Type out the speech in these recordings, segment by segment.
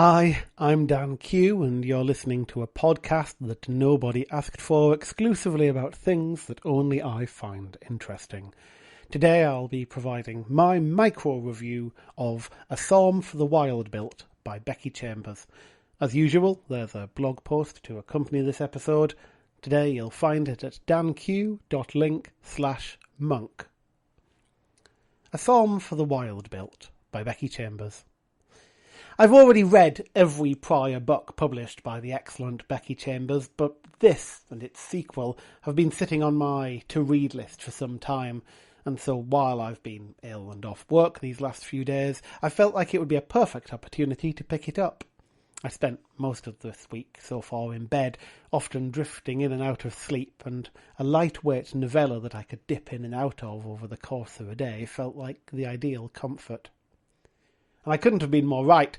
Hi, I'm Dan Q, and you're listening to a podcast that nobody asked for, exclusively about things that only I find interesting. Today I'll be providing my micro-review of A Psalm for the Wild-Built by Becky Chambers. As usual, there's a blog post to accompany this episode. Today you'll find it at danq.link/monk. A Psalm for the Wild-Built by Becky Chambers. I've already read every prior book published by the excellent Becky Chambers, but this and its sequel have been sitting on my to-read list for some time, and so while I've been ill and off work these last few days, I felt like it would be a perfect opportunity to pick it up. I spent most of this week so far in bed, often drifting in and out of sleep, and a lightweight novella that I could dip in and out of over the course of a day felt like the ideal comfort. And I couldn't have been more right.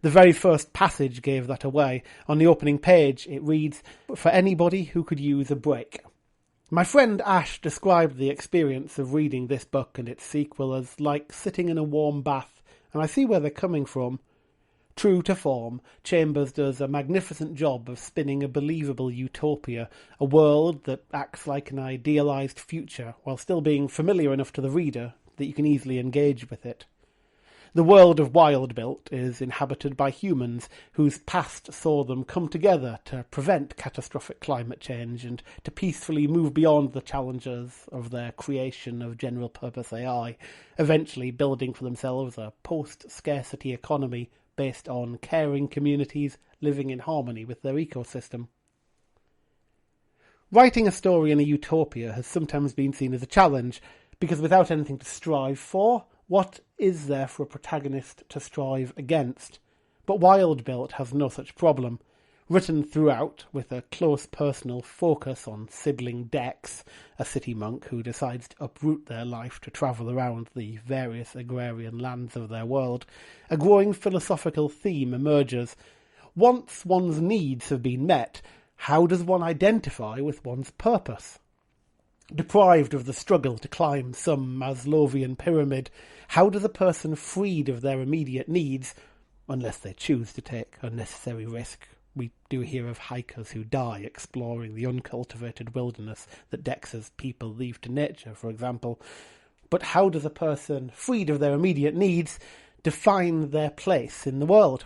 The very first passage gave that away. On the opening page it reads, "For anybody who could use a break." My friend Ash described the experience of reading this book and its sequel as like sitting in a warm bath, and I see where they're coming from. True to form, Chambers does a magnificent job of spinning a believable utopia, a world that acts like an idealised future while still being familiar enough to the reader that you can easily engage with it. The world of Wild-Built is inhabited by humans whose past saw them come together to prevent catastrophic climate change and to peacefully move beyond the challenges of their creation of general-purpose AI, eventually building for themselves a post-scarcity economy based on caring communities living in harmony with their ecosystem. Writing a story in a utopia has sometimes been seen as a challenge, because without anything to strive for, what is there for a protagonist to strive against? But Wild-Built has no such problem. Written throughout with a close personal focus on sibling Dex, a city monk who decides to uproot their life to travel around the various agrarian lands of their world, a growing philosophical theme emerges. Once one's needs have been met, how does one identify with one's purpose? Deprived of the struggle to climb some Maslowian pyramid, how does a person freed of their immediate needs, unless they choose to take unnecessary risk? We do hear of hikers who die exploring the uncultivated wilderness that Dex's people leave to nature, for example. But how does a person freed of their immediate needs define their place in the world?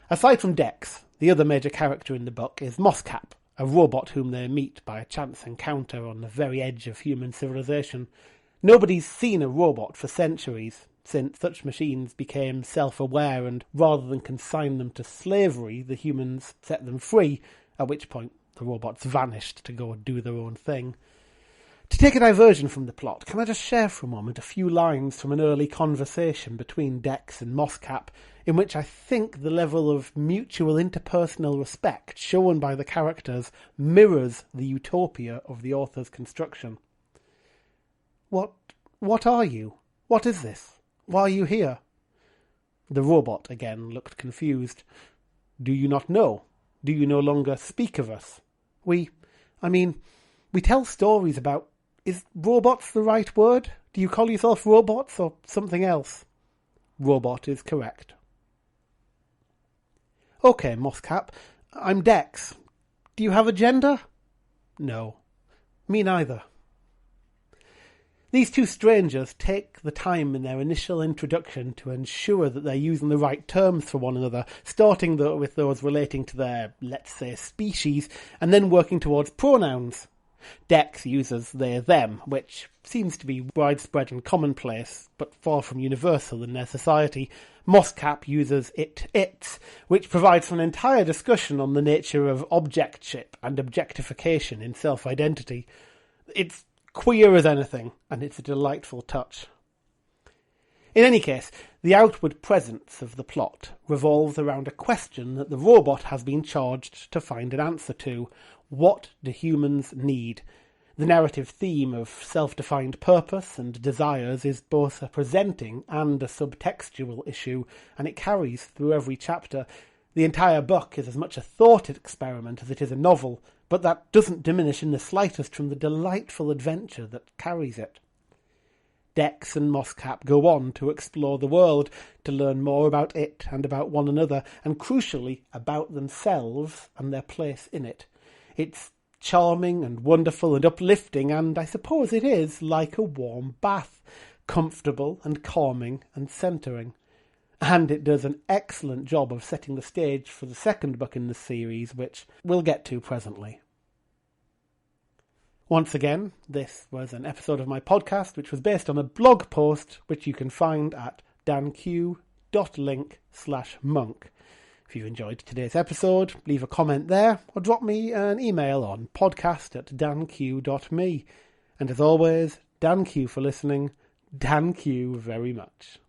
Aside from Dex, the other major character in the book is Moscap, a robot whom they meet by a chance encounter on the very edge of human civilization. Nobody's seen a robot for centuries, since such machines became self-aware, and rather than consign them to slavery, the humans set them free, at which point the robots vanished to go and do their own thing. To take a diversion from the plot, can I just share for a moment a few lines from an early conversation between Dex and Moscap, in which I think the level of mutual interpersonal respect shown by the characters mirrors the utopia of the author's construction. What are you? What is this? Why are you here? The robot again looked confused. Do you not know? Do you no longer speak of us? We tell stories about... Is robots the right word? Do you call yourself robots or something else? Robot is correct. Okay, Moscap, I'm Dex. Do you have a gender? No. Me neither. These two strangers take the time in their initial introduction to ensure that they're using the right terms for one another, starting with those relating to their, let's say, species, and then working towards pronouns. Dex uses they, them, which seems to be widespread and commonplace, but far from universal in their society. Moscap uses it, its, which provides for an entire discussion on the nature of objectship and objectification in self-identity. It's queer as anything, and it's a delightful touch. In any case, the outward presence of the plot revolves around a question that the robot has been charged to find an answer to. What do humans need? The narrative theme of self-defined purpose and desires is both a presenting and a subtextual issue, and it carries through every chapter. The entire book is as much a thought experiment as it is a novel, but that doesn't diminish in the slightest from the delightful adventure that carries it. Dex and Mosscap go on to explore the world, to learn more about it and about one another, and crucially, about themselves and their place in it. It's charming and wonderful and uplifting, and I suppose it is like a warm bath, comfortable and calming and centering. And it does an excellent job of setting the stage for the second book in the series, which we'll get to presently. Once again, this was an episode of my podcast which was based on a blog post which you can find at danq.link/monk. If you enjoyed today's episode, leave a comment there or drop me an email on podcast@danq.me. And as always, Dan Q for listening. Dan Q very much.